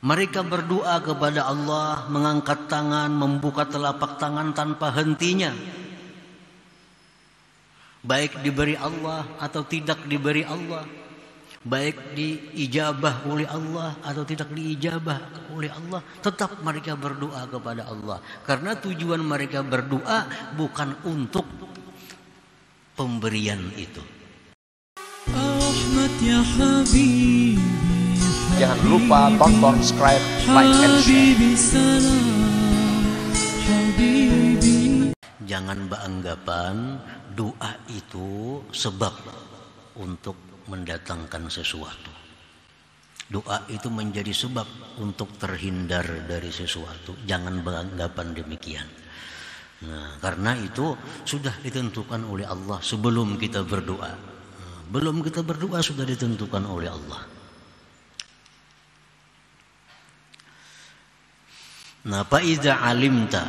Mereka berdoa kepada Allah, mengangkat tangan, membuka telapak tangan tanpa hentinya. Baik diberi Allah atau tidak diberi Allah, baik diijabah oleh Allah atau tidak diijabah oleh Allah, tetap mereka berdoa kepada Allah. Karena tujuan mereka berdoa bukan untuk pemberian itu. Jangan lupa tonton, subscribe, like, and share. Jangan beranggapan doa itu sebab untuk mendatangkan sesuatu. Doa itu menjadi sebab untuk terhindar dari sesuatu. Jangan beranggapan demikian. Nah, karena itu sudah ditentukan oleh Allah sebelum kita berdoa. Belum kita berdoa sudah ditentukan oleh Allah. Nah, faiza alimta,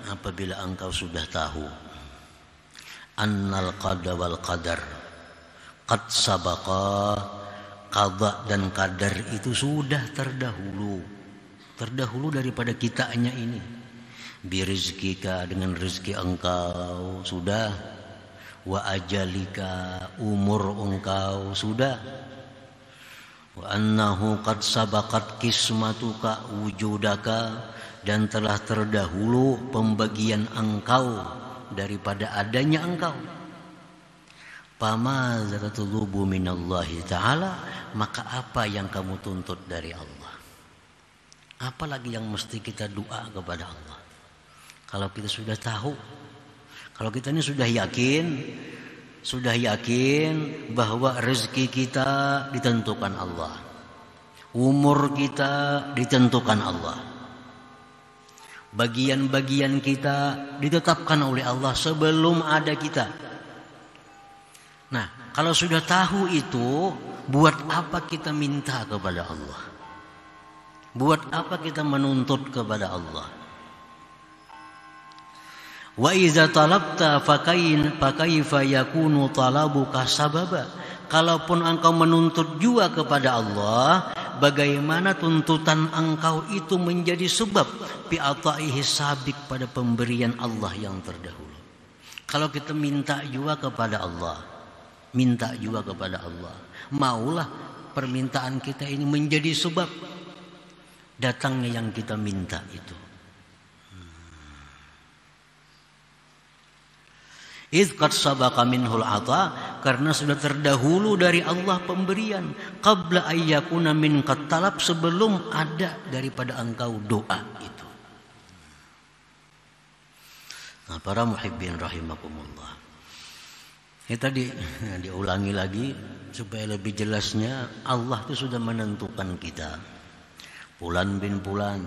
apabila engkau sudah tahu, annal qada wal qadar qad sabaqa, qada dan qadar itu sudah terdahulu daripada kitanya ini. Birizkika, dengan rezeki engkau sudah, wa ajalika, umur engkau sudah, wa annahu qad sabaqat kismatuka wujudaka, dan telah terdahulu pembagian engkau daripada adanya engkau. Famadza tatlubu minallahi ta'ala, maka apa yang kamu tuntut dari Allah? Apalagi yang mesti kita doa kepada Allah? Kalau kita sudah tahu, kalau kita ini sudah yakin bahwa rezeki kita ditentukan Allah, umur kita ditentukan Allah, bagian-bagian kita ditetapkan oleh Allah sebelum ada kita. Nah, kalau sudah tahu itu, buat apa kita minta kepada Allah? Buat apa kita menuntut kepada Allah? Wa iza talabta fakaifa yakunu talabuka sababa. Kalaupun engkau menuntut juga kepada Allah, bagaimana tuntutan engkau itu menjadi sebab bi'ataihi sabik, pada pemberian Allah yang terdahulu. Kalau kita minta juga kepada Allah, maulah permintaan kita ini menjadi sebab datangnya yang kita minta itu. Idz qad sabaqa minhul ata, karena sudah terdahulu dari Allah pemberian. Qabla ayyakuna min talab, sebelum ada daripada engkau doa itu. Nah, para muhibbin rahimakumullah, ini tadi diulangi lagi supaya lebih jelasnya. Allah itu sudah menentukan kita. Fulan bin Fulan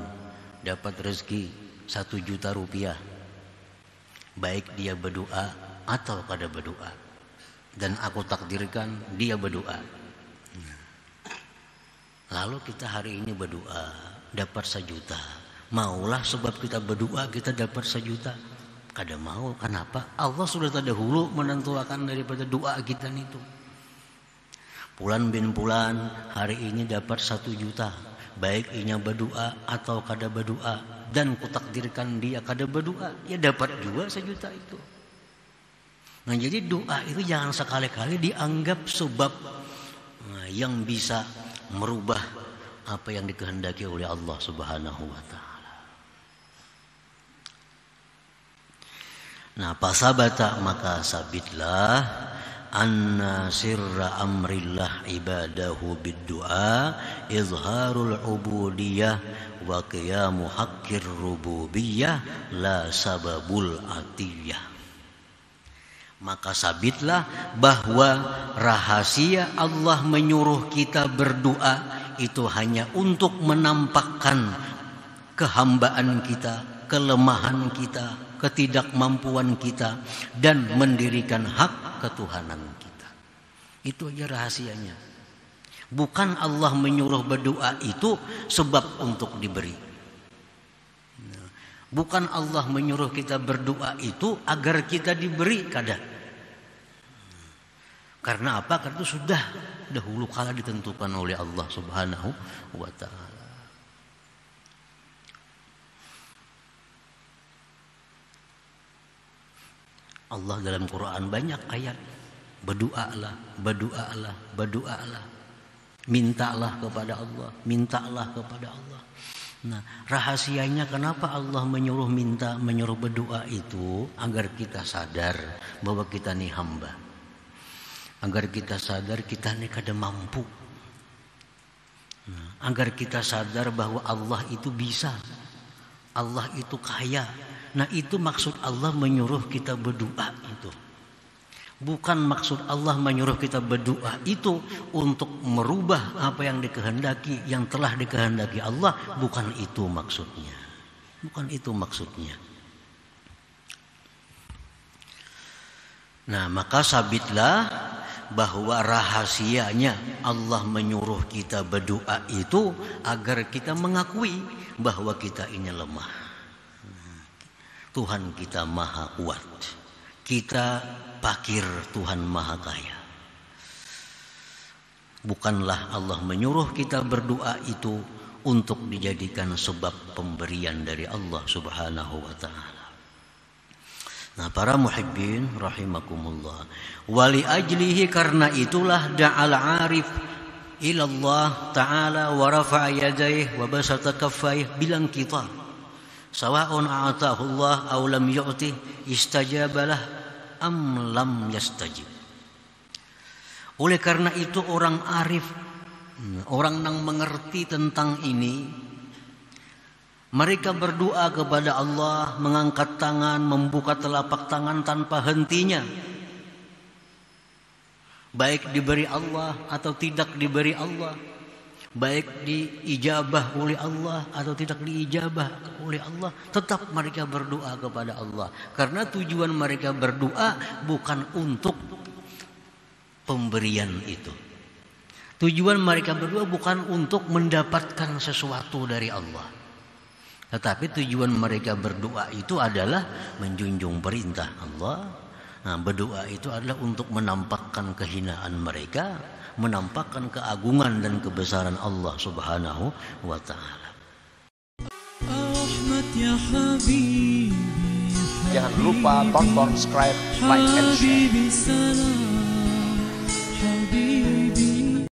dapat rezeki 1 juta rupiah, baik dia berdoa atau kada berdoa, dan aku takdirkan dia berdoa. Lalu kita hari ini berdoa dapat 1 juta, maulah sebab kita berdoa kita dapat 1 juta? Kada mau. Kenapa? Allah sudah terdahulu menentukan daripada doa kita itu. Fulan bin Fulan hari ini dapat 1 juta, baik inya berdoa atau kada berdoa, dan kutakdirkan dia kada berdoa, ya dapat juga 1 juta itu. Nah, jadi doa itu jangan sekali-kali dianggap sebab yang bisa merubah apa yang dikehendaki oleh Allah Subhanahu wa taala. Nah, pasabata, maka sabitlah anna sirra amrillah ibadahu bid-du'a izharul ubudiyah wa qiyamu haqqir rububiyah la sababul atiyah. Maka sabitlah bahwa rahasia Allah menyuruh kita berdoa itu hanya untuk menampakkan kehambaan kita, kelemahan kita, ketidakmampuan kita, dan mendirikan hak ketuhanan kita. Itu aja rahasianya. Bukan Allah menyuruh berdoa itu sebab untuk diberi. Bukan Allah menyuruh kita berdoa itu agar kita diberi, kada. Karena apa? Karena itu sudah dahulu kala ditentukan oleh Allah Subhanahu wa taala. Allah dalam Quran banyak ayat, berdoalah, berdoalah, berdoalah, mintalah kepada Allah, mintalah kepada Allah. Nah, rahasianya kenapa Allah menyuruh minta, menyuruh berdoa itu agar kita sadar bahwa kita nih hamba, agar kita sadar kita nih kada mampu, agar kita sadar bahwa Allah itu bisa, Allah itu kaya. Nah, itu maksud Allah menyuruh kita berdoa itu. Bukan maksud Allah menyuruh kita berdoa itu untuk merubah apa yang dikehendaki, yang telah dikehendaki Allah. Bukan itu maksudnya. Bukan itu maksudnya. Nah, maka sabitlah bahwa rahasianya Allah menyuruh kita berdoa itu agar kita mengakui bahwa kita ini lemah. Tuhan kita maha kuat. Kita fakir, Tuhan maha kaya. Bukanlah Allah menyuruh kita berdoa itu untuk dijadikan sebab pemberian dari Allah Subhanahu wa ta'ala. Nah, para muhibbin rahimakumullah, wali ajlihi, karena itulah da'al arif ilallah ta'ala wa rafa'a yadayhi wa basata kaffayhi bilang kita sawa'un a'atahu Allah aw lam yu'tih istajabalah am lam yastajib. Oleh karena itu orang arif, orang yang mengerti tentang ini, mereka berdoa kepada Allah, mengangkat tangan, membuka telapak tangan tanpa hentinya. Baik diberi Allah atau tidak diberi Allah, baik diijabah oleh Allah atau tidak diijabah oleh Allah, tetap mereka berdoa kepada Allah. Karena tujuan mereka berdoa bukan untuk pemberian itu. Tujuan mereka berdoa bukan untuk mendapatkan sesuatu dari Allah. Tetapi tujuan mereka berdoa itu adalah menjunjung perintah Allah. Nah, berdoa itu adalah untuk menampakkan kehinaan mereka, menampakkan keagungan dan kebesaran Allah Subhanahu wa ta'ala. Jangan lupa tonton, subscribe, like, and share.